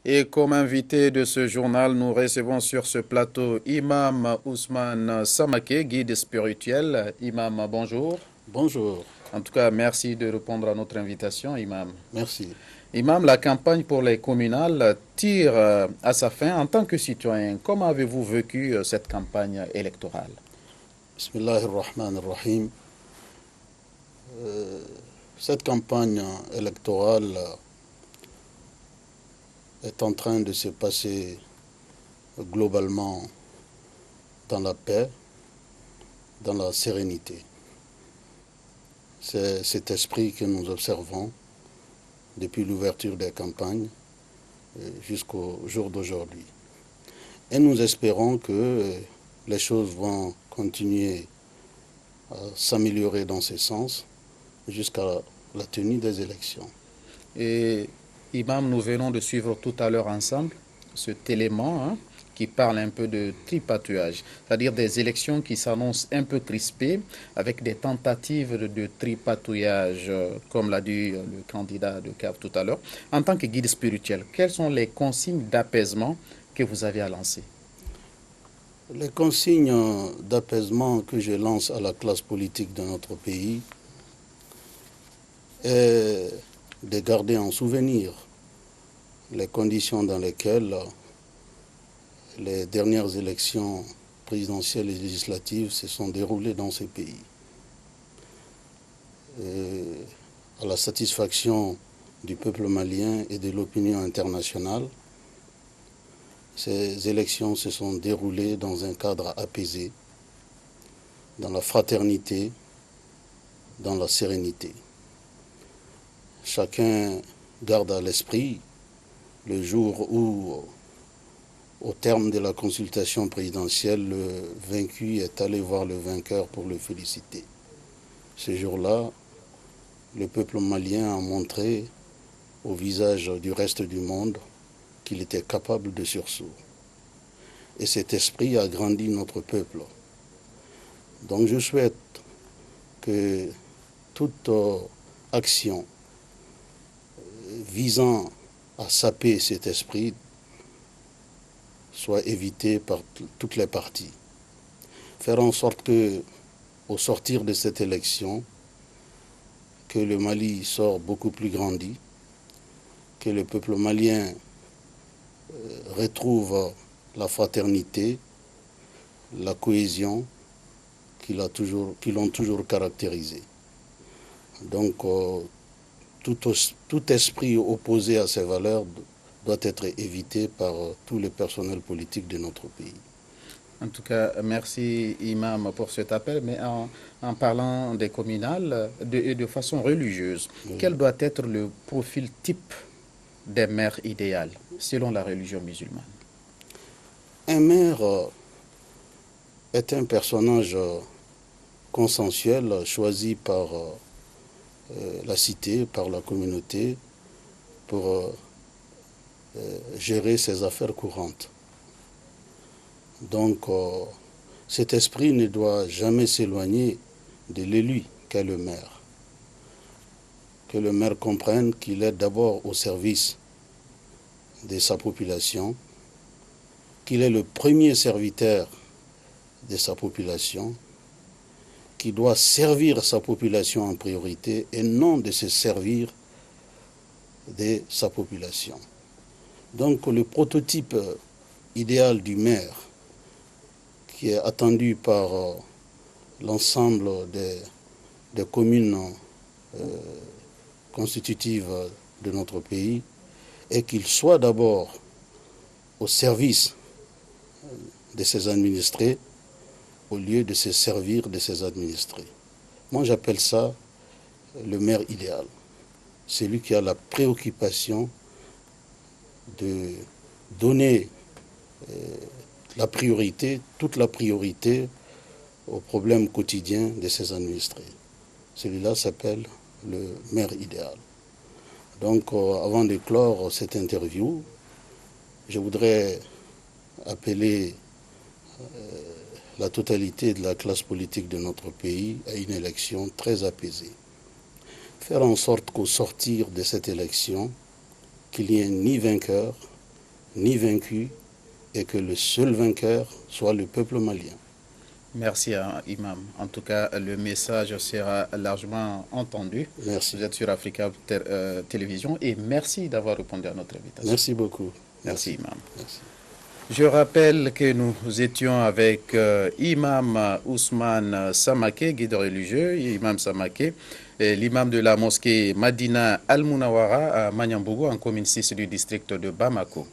Et comme invité de ce journal, nous recevons sur ce plateau Imam Ousmane Samake, guide spirituel. Imam, bonjour. Bonjour, En tout cas, merci de répondre à notre invitation, Imam. merci. Imam, la campagne pour les communales tire à sa fin. En tant que citoyen, comment avez-vous vécu cette campagne électorale? Bismillahirrahmanirrahim. Cette campagne électorale est en train de se passer globalement dans la paix, dans la sérénité. C'est cet esprit que nous observons depuis l'ouverture des campagnes jusqu'au jour d'aujourd'hui. Et nous espérons que les choses vont continuer à s'améliorer dans ce sens jusqu'à la tenue des élections. Et Imam, nous venons de suivre tout à l'heure ensemble cet élément qui parle un peu de tripatouillage, c'est-à-dire des élections qui s'annoncent un peu crispées avec des tentatives de tripatouillage, comme l'a dit le candidat de CAF tout à l'heure. En tant que guide spirituel, quelles sont les consignes d'apaisement que vous avez à lancer? Les consignes d'apaisement que je lance à la classe politique de notre pays est de garder en souvenir les conditions dans lesquelles les dernières élections présidentielles et législatives se sont déroulées dans ce pays. À la satisfaction du peuple malien et de l'opinion internationale, ces élections se sont déroulées dans un cadre apaisé, dans la fraternité, dans la sérénité. Chacun garde à l'esprit le jour où, au terme de la consultation présidentielle, le vaincu est allé voir le vainqueur pour le féliciter. Ce jour-là, le peuple malien a montré au visage du reste du monde qu'il était capable de sursaut. Et cet esprit a grandi notre peuple. Donc je souhaite que toute action visant à saper cet esprit soit évitée par toutes les parties. Faire en sorte que, au sortir de cette élection, que le Mali sort beaucoup plus grandi, que le peuple malien retrouve la fraternité, la cohésion qui l'ont toujours caractérisé. Donc tout esprit opposé à ces valeurs doit être évité par tous les personnels politiques de notre pays. En tout cas, merci Imam pour cet appel, mais en parlant des communales de façon religieuse, quel doit être le profil type des maires idéales selon la religion musulmane? Un maire est un personnage consensuel choisi par la cité, par la communauté, pour gérer ses affaires courantes. Donc cet esprit ne doit jamais s'éloigner de l'élu qu'est le maire. Que le maire comprenne qu'il est d'abord au service de sa population, qu'il est le premier serviteur de sa population, qui doit servir sa population en priorité et non de se servir de sa population. Donc le prototype idéal du maire, qui est attendu par l'ensemble des communes constitutives de notre pays, est qu'il soit d'abord au service de ses administrés au lieu de se servir de ses administrés. Moi, j'appelle ça le maire idéal. Celui qui a la préoccupation de donner la priorité, toute la priorité aux problèmes quotidiens de ses administrés. Celui-là s'appelle le maire idéal. Donc, avant de clore cette interview, je voudrais appeler la totalité de la classe politique de notre pays à une élection très apaisée. Faire en sorte qu'au sortir de cette élection, qu'il n'y ait ni vainqueur, ni vaincu, et que le seul vainqueur soit le peuple malien. Merci, Imam. En tout cas, le message sera largement entendu. Merci. Vous êtes sur Africa Télévision et merci d'avoir répondu à notre invitation. Merci beaucoup. Merci, Imam. Merci. Je rappelle que nous étions avec Imam Ousmane Samaké, guide religieux, Imam Samaké, l'imam de la mosquée Madina Al-Munawara à Manyambougou, en commune 6 du district de Bamako.